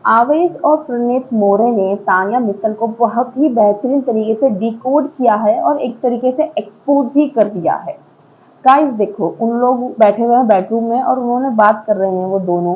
आवेश और प्रणीत मोरे ने तान्या मित्तल को बहुत ही बेहतरीन तरीके से डिकोड किया है और एक तरीके से एक्सपोज ही कर दिया है। गाइस देखो, उन लोग बैठे हुए हैं बेडरूम में और उन्होंने बात कर रहे हैं वो दोनों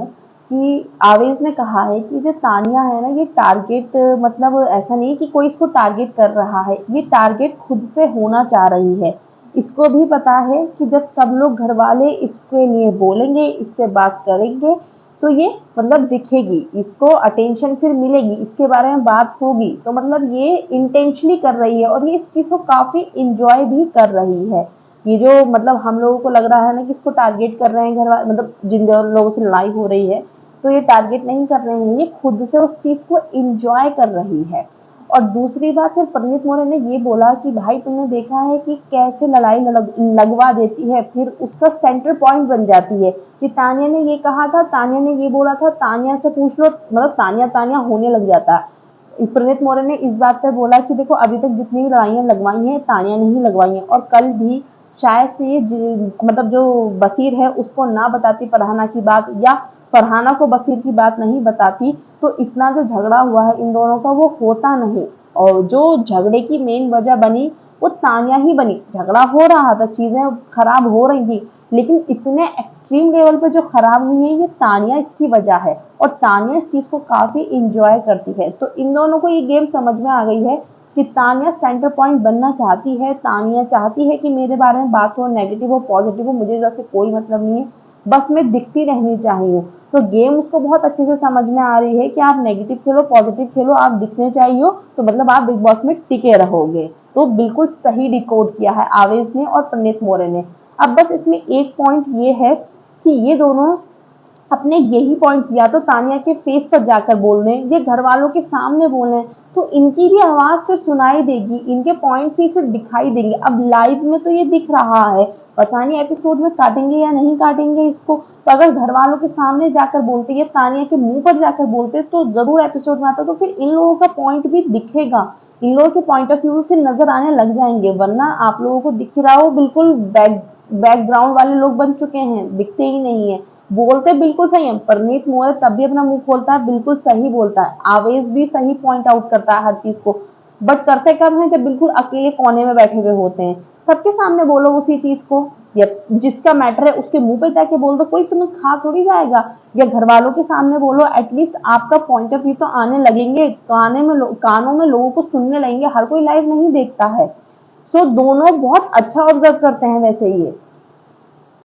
कि आवेश ने कहा है कि जो तानिया है ना, ये टारगेट मतलब ऐसा नहीं कि कोई इसको टारगेट कर रहा है, ये टारगेट खुद से होना चाह रही है। इसको भी पता है कि जब सब लोग घर वाले इसके लिए बोलेंगे, इससे बात करेंगे, तो ये मतलब दिखेगी, इसको अटेंशन फिर मिलेगी, इसके बारे में बात होगी, तो मतलब ये इंटेंशनली कर रही है और ये इस चीज़ को काफ़ी इंजॉय भी कर रही है। ये जो मतलब हम लोगों को लग रहा है ना कि इसको टारगेट कर रहे हैं घर वाले, मतलब जिन लोगों से लड़ाई हो रही है, तो ये टारगेट नहीं कर रहे हैं, ये खुद से उस चीज़ को इंजॉय कर रही है। और दूसरी बात, फिर परनीत मोरे ने ये बोला कि भाई तुमने देखा है कि कैसे लड़ाई लगवा देती है, फिर उसका सेंटर पॉइंट बन जाती है कि तानिया ने ये कहा था, तानिया ने ये बोला था, तानिया से पूछ लो, मतलब तानिया तानिया होने लग जाता है। प्रणीत मोरे ने इस बात पे बोला कि देखो अभी तक जितनी भी लड़ाइयाँ लगवाई हैं तानिया ने ही लगवाई हैं, और कल भी शायद से ये मतलब जो बसीर है उसको ना बताती फरहाना की बात, या फरहाना को बसीर की बात नहीं बताती, तो इतना जो झगड़ा हुआ है इन दोनों का वो होता नहीं। और जो झगड़े की मेन वजह बनी वो तानिया ही बनी। झगड़ा हो रहा था, चीजें खराब हो रही थी, लेकिन इतने एक्सट्रीम लेवल पे जो खराब हुई है ये तानिया इसकी वजह है, और तानिया इस चीज को काफी इंजॉय करती है। तो इन दोनों को ये गेम समझ में आ गई है कि तानिया सेंटर पॉइंट बनना चाहती है, तानिया चाहती है कि मेरे बारे में बात हो, नेगेटिव हो पॉजिटिव हो, मुझे जैसे कोई मतलब नहीं है, बस मैं दिखती रहनी चाहिए। तो गेम उसको बहुत अच्छे से समझ में आ रही है कि आप नेगेटिव खेलो पॉजिटिव खेलो, आप दिखने चाहिए तो मतलब आप बिग बॉस में टिके रहोगे। तो बिल्कुल सही डिकोड किया है आवेश ने और प्रणीत मोरे ने। अब बस इसमें एक पॉइंट ये है कि ये दोनों अपने यही पॉइंट्स या तो तानिया के फेस पर जाकर बोल दें, ये घर वालों के सामने बोलें, तो इनकी भी आवाज फिर सुनाई देगी, इनके पॉइंट्स भी फिर दिखाई देंगे। अब लाइव में तो ये दिख रहा है, पता नहीं एपिसोड में काटेंगे या नहीं काटेंगे इसको। तो अगर घर वालों के सामने जाकर बोलते या तानिया के मुंह पर जाकर बोलते तो जरूर एपिसोड में आता, तो फिर इन लोगों का पॉइंट भी दिखेगा, इन लोगों के पॉइंट ऑफ व्यू भी फिर नजर आने लग जाएंगे। वरना आप लोगों को दिख रहा हो बिल्कुल बैकग्राउंड वाले लोग बन चुके हैं, दिखते ही नहीं है। बोलते बिल्कुल सही है, परनीत मोरे तब भी अपना मुंह खोलता है, बिल्कुल सही बोलता है, आवेश भी सही पॉइंट आउट करता है हर चीज को, बट करते कब है जब बिल्कुल अकेले कोने में बैठे हुए होते हैं। सबके सामने बोलो उसी चीज को, या जिसका मैटर है उसके मुंह पे जाके बोल दो, कोई तुम्हें खा थोड़ी जाएगा। या घर वालों के सामने बोलो, एटलीस्ट आपका पॉइंट ऑफ व्यू तो आने लगेंगे, कानों में लोगों को सुनने लगेंगे, हर कोई लाइव नहीं देखता है। सो दोनों बहुत अच्छा ऑब्जर्व करते हैं वैसे ये।